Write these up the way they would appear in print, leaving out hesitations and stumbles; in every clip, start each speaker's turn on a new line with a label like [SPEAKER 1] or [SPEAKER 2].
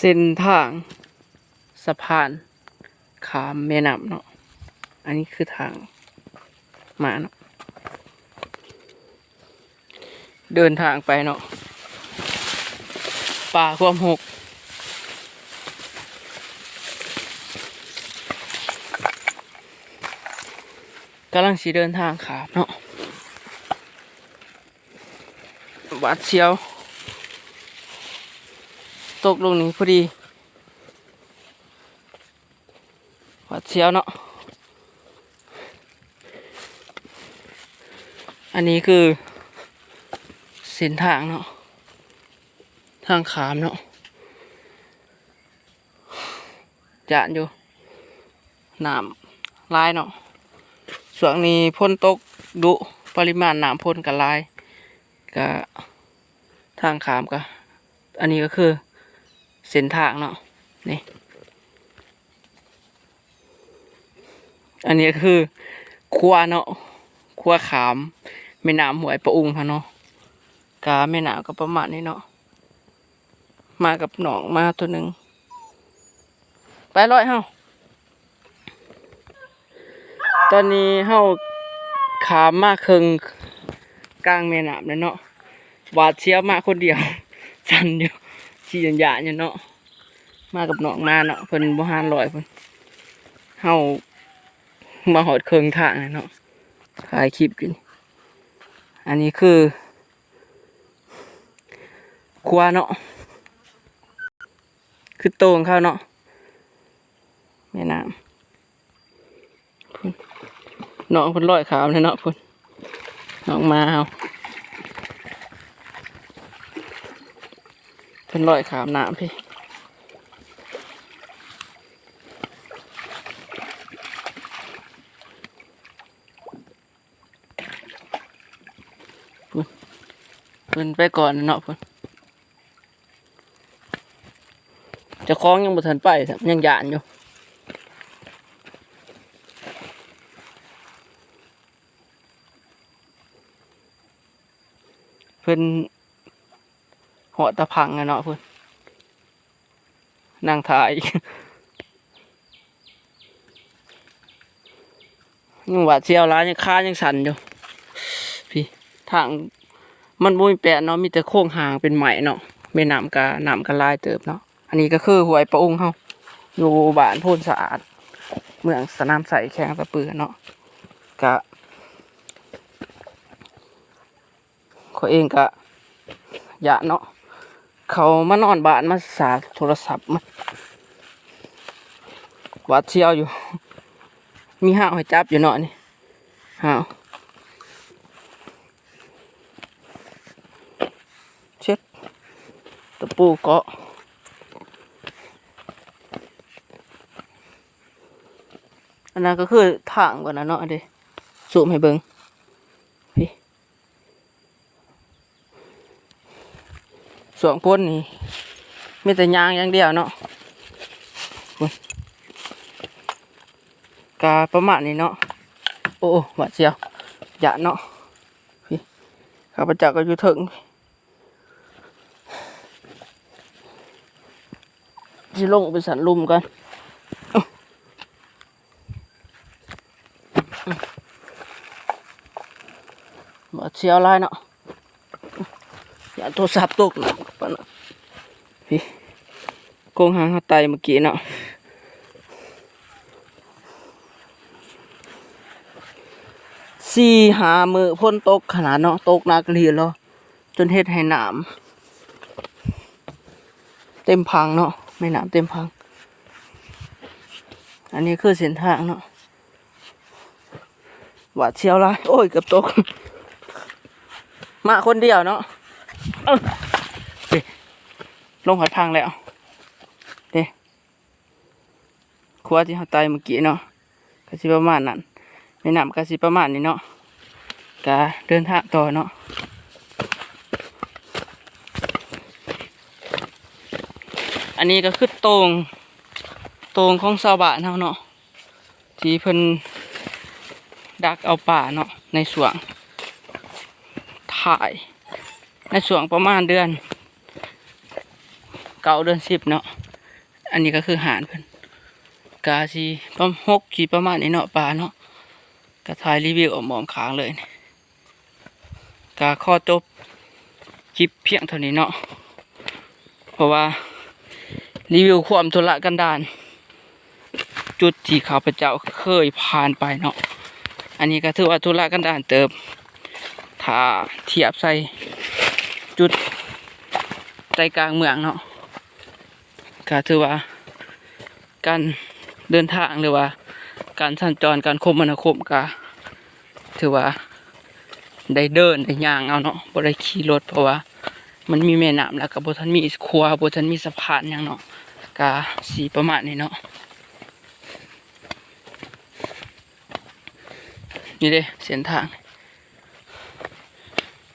[SPEAKER 1] เส้นทางสะพานข้ามแม่น้ำเนาะอันนี้คือทางมาเนาะเดินทางไปเนาะป่าความหกกำลังสีเดินทางขามเนาะหวาดเสียวตกลงนี้พอดีหวาดเสียวเนาะอันนี้คือเส้นทางเนาะทางขามเนาะจานอยู่น้ำลายเนาะส่วนนี้พ่นตกดุปริมาณน้ำพ่นกับลายกับทางขามกับอันนี้ก็คือเส้นทางเนาะนี่อันนี้ก็คือครัวเนาะครัวขามแม่น้ำห้วยปะอุงค่ะเนาะกาแม่น้ำก็ประมาณนี้เนาะมากับหนองมาตัวหนึ่งไปร้อยเฮาตอนนี้เฮาขามมาครึ่งกลางแม่น้ำเลยเนาะหวาดเสียวมาคนเดียวจันอยู่ชี้หยาอยู่เนาะมากับหนองมาเนาะเพิ่นบ่หานลอยเพิ่นเฮามาหอดครึ่งทางเนาะถ่ายคลิปกันอันนี้คือครัวเนาะคือโต่งเข้าเนาะแม่น้ำน้องเพิ่นลอยขาวเลยเนาะเพิ่นน้องมาเอาเพิ่นลอยขาวน้ำพี่เพิ่นไปก่อนเนาะเพิ่นจะคล้องยังบ่ทันไปยังหยานอยู่เพิ่นเหาะตะพังเนาะเพิ่นนั่งถ่ายยังหวาดเสียวร้ายยังค้ายังสั่นอยู่พี่ทางมันบ่มีแปะเนาะมีแต่โค้งหางเป็นไหมเนาะแม่น้ำกะลายเติบเนาะอันนี้ก็คือห้วยปะอุงเฮาอยู่บ้านโพนสะอาดเมืองสนามใสแข้งตะปือเนาะกะเขาเองกะยะเนาะเขามานอนบ้านมาสาโทรศัพท์มาหวาดเสียวอยู่มีห้าวให้จับอยู่เนาะนี่ห้าวเช็ดตะปูเกาะอันนั้นก็คือทางก่อนนะเนาะเด้สูมให้เบิ่งพี่ส่วนพ้นนี่มีแต่ยางอย่างเดียวเนาะกาประมาณนี้เนาะโอ้หวาดเสียวอย่าเนาะพี่ข้าพเจ้าก็อยู่ถึงสิลงไปสันลุมกันหวาดเสียวลายเนาะอย่าโทรศัพท์ตกนะพี่โกงหางเขาไตเมื่อกี้เนาะ4-5 มื้อพ้นตกขนาดเนาะตกหนักเลยแล้วจนเฮ็ดให้น้ำเต็มพังเนาะไม่น้ำเต็มพังอันนี้คือเส้นทางเนาะหวาดเสียวลายโอ้ยเกือบตกมาคนเดียวเนาะลงหอยพังแล้วเด้ครัวที่เขาตายเมื่อกี้เนาะก็สิประมาณนั้นไม่น้ำก็สิประมาณนี้เนาะก็เดินทางต่อเนาะอันนี้ก็คือโต่งของชาวบ้านเฮาเนาะที่เพิ่นดักเอาป่าเนาะในสวนถ่ายในสวนประมาณเดือน9 เดือน 10เนาะ อันนี้ก็คือหารเพิ่นกาสิประมาณ6ขีดประมาณนี้เนาะปลาเนาะก็ถ่ายรีวิวออกหมอมค้างเลยกาข้อจบคลิปเพียงเท่านี้เนาะเพราะว่ารีวิวความทุรกันดารจุดที่ข้าพเจ้าเคยผ่านไปเนาะอันนี้ก็ถือว่าทุรกันดารเติบถ้าเทียบใส่จุดใจกลางเมืองเนาะก็ถือว่าการเดินทางหรือว่าการสัญจรการคมนาคมก็ถือว่าได้เดินได้ย่างเอาเนาะบ่ได้ขี่รถเพราะว่ามันมีแม่น้ำแล้วก็บ่ทันมีครัวบ่ทันมีสะพานหยังเนาะก็สิประมาณนี้เนาะนี่เด้เส้นทาง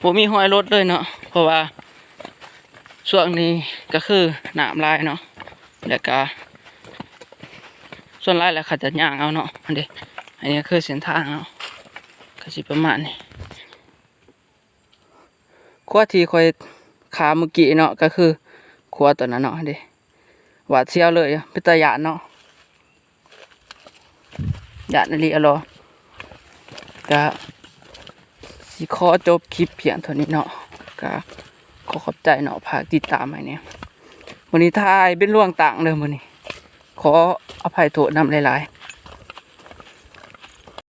[SPEAKER 1] บ่มีห้อยรถเลยเนาะเพราะว่าช่วงนี้ก็คือน้ำลายเนาะแล้วก็ส่วนหลายแล้วเขาจะย่างเอาเนาะอันนี้คือเส้นทางเนาะก็สิประมาณนี้ขวดที่ค่อยขาเมื่อกี้เนาะก็คือขวดตัวนั้นเนาะเด้หวาดเสียวเลยเป็นตาหยาดเนาะหยาดนาลีอรอก็สิขอจบคลิปเพียงเท่านี้เนาะก็ขอขอบใจเนาะฝากติดตามให้เนี่ยวันนี้ทายเป็นล่วงต่างเลยวันนี้ขออภัยโทษนำหลายๆ